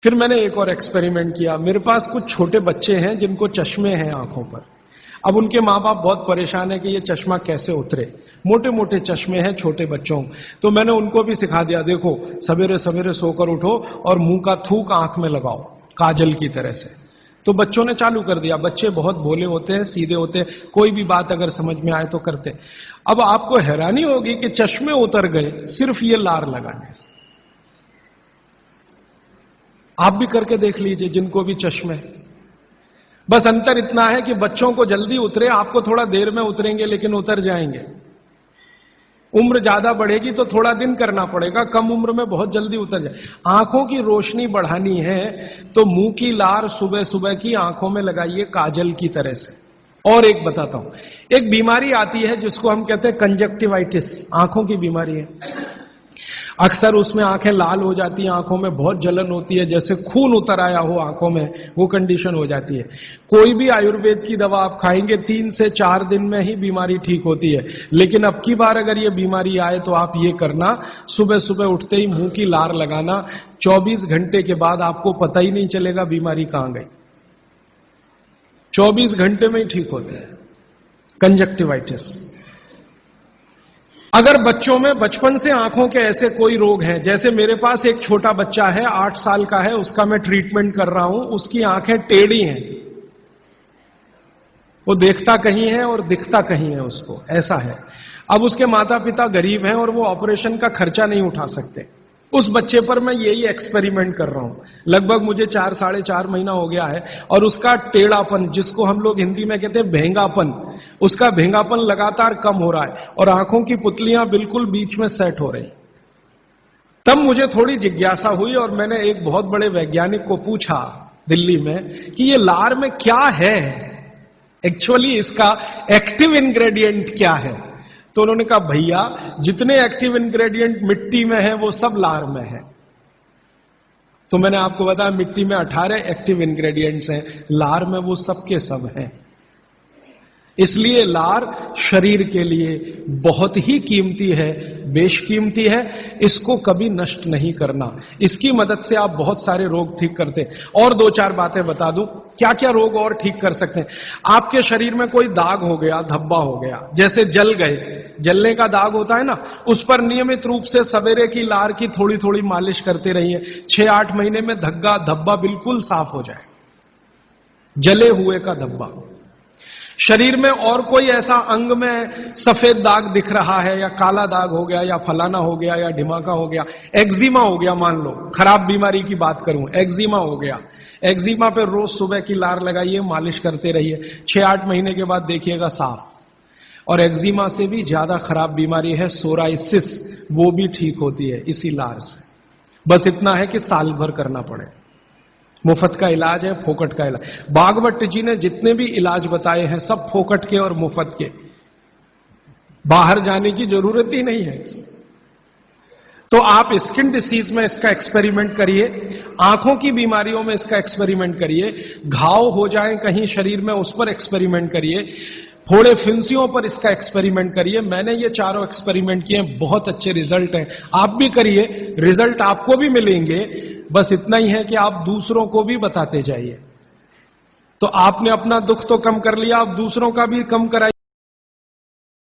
फिर मैंने एक और एक्सपेरिमेंट किया। मेरे पास कुछ छोटे बच्चे हैं जिनको चश्मे हैं आंखों पर। अब उनके मां बाप बहुत परेशान है कि ये चश्मा कैसे उतरे। मोटे मोटे चश्मे हैं छोटे बच्चों। तो मैंने उनको भी सिखा दिया, देखो सवेरे सवेरे सोकर उठो और मुंह का थूक आंख में लगाओ काजल की तरह से। तो बच्चों ने चालू कर दिया। बच्चे बहुत भोले होते हैं, सीधे होते हैं, कोई भी बात अगर समझ में आए तो करते। अब आपको हैरानी होगी कि चश्मे उतर गए सिर्फ ये लार लगाने से। आप भी करके देख लीजिए जिनको भी चश्मे। बस अंतर इतना है कि बच्चों को जल्दी उतरे, आपको थोड़ा देर में उतरेंगे लेकिन उतर जाएंगे। उम्र ज्यादा बढ़ेगी तो थोड़ा दिन करना पड़ेगा, कम उम्र में बहुत जल्दी उतर जाए। आंखों की रोशनी बढ़ानी है तो मुंह की लार सुबह सुबह की आंखों में लगाइए काजल की तरह से। और एक बताता हूं, एक बीमारी आती है जिसको हम कहते हैं कंजक्टिवाइटिस, आंखों की बीमारी है। अक्सर उसमें आंखें लाल हो जाती हैं, आंखों में बहुत जलन होती है, जैसे खून उतर आया हो आंखों में, वो कंडीशन हो जाती है। कोई भी आयुर्वेद की दवा आप खाएंगे 3 से 4 दिन में ही बीमारी ठीक होती है। लेकिन अब की बार अगर ये बीमारी आए तो आप ये करना, सुबह सुबह उठते ही मुंह की लार लगाना। 24 घंटे के बाद आपको पता ही नहीं चलेगा बीमारी कहां गई। 24 घंटे में ही ठीक होते हैं कंजक्टिवाइटिस। अगर बच्चों में बचपन से आंखों के ऐसे कोई रोग हैं, जैसे मेरे पास एक छोटा बच्चा है 8 साल का है, उसका मैं ट्रीटमेंट कर रहा हूं, उसकी आंखें टेढ़ी हैं, वो देखता कहीं है और दिखता कहीं है, उसको ऐसा है। अब उसके माता पिता गरीब हैं और वो ऑपरेशन का खर्चा नहीं उठा सकते। उस बच्चे पर मैं यही एक्सपेरिमेंट कर रहा हूं। लगभग मुझे 4 साढ़े 4 महीना हो गया है और उसका टेढ़ापन, जिसको हम लोग हिंदी में कहते हैं भेंगापन, उसका भेंगापन लगातार कम हो रहा है और आंखों की पुतलियां बिल्कुल बीच में सेट हो रही। तब मुझे थोड़ी जिज्ञासा हुई और मैंने एक बहुत बड़े वैज्ञानिक को पूछा दिल्ली में कि ये लार में क्या है, एक्चुअली इसका एक्टिव इंग्रेडिएंट क्या है। तो उन्होंने कहा, भैया जितने एक्टिव इंग्रेडिएंट मिट्टी में है वो सब लार में है। तो मैंने आपको बताया मिट्टी में 18 एक्टिव इंग्रेडिएंट्स हैं, लार में वो सब के सब हैं। इसलिए लार शरीर के लिए बहुत ही कीमती है, बेशकीमती है। इसको कभी नष्ट नहीं करना। इसकी मदद से आप बहुत सारे रोग ठीक करते हैं। और 2-4 बातें बता दूं क्या क्या रोग और ठीक कर सकते हैं। आपके शरीर में कोई दाग हो गया, धब्बा हो गया, जैसे जल गए, जलने का दाग होता है ना, उस पर नियमित रूप से सवेरे की लार की थोड़ी थोड़ी मालिश करते रहिए। 6-8 महीने में धब्बा बिल्कुल साफ हो जाए, जले हुए का धब्बा। शरीर में और कोई ऐसा अंग में सफेद दाग दिख रहा है, या काला दाग हो गया, या फलाना हो गया, या ढिमाका हो गया, एक्जिमा हो गया, मान लो खराब बीमारी की बात करूं, एक्जिमा हो गया, एक्जिमा पे रोज सुबह की लार लगाइए, मालिश करते रहिए, 6-8 महीने के बाद देखिएगा साफ। और एक्जिमा से भी ज्यादा खराब बीमारी है सोराइसिस, वो भी ठीक होती है इसी लार से। बस इतना है कि साल भर करना पड़े। मुफ्त का इलाज है, फोकट का इलाज। भागवत जी ने जितने भी इलाज बताए हैं सब फोकट के और मुफ्त के, बाहर जाने की जरूरत ही नहीं है। तो आप स्किन डिसीज में इसका एक्सपेरिमेंट करिए, आंखों की बीमारियों में इसका एक्सपेरिमेंट करिए, घाव हो जाए कहीं शरीर में उस पर एक्सपेरिमेंट करिए, फोड़े फिंसियों पर इसका एक्सपेरिमेंट करिए। मैंने ये चारों एक्सपेरिमेंट किए, बहुत अच्छे रिजल्ट हैं। आप भी करिए, रिजल्ट आपको भी मिलेंगे। बस इतना ही है कि आप दूसरों को भी बताते जाइए। तो आपने अपना दुख तो कम कर लिया, आप दूसरों का भी कम कराइए।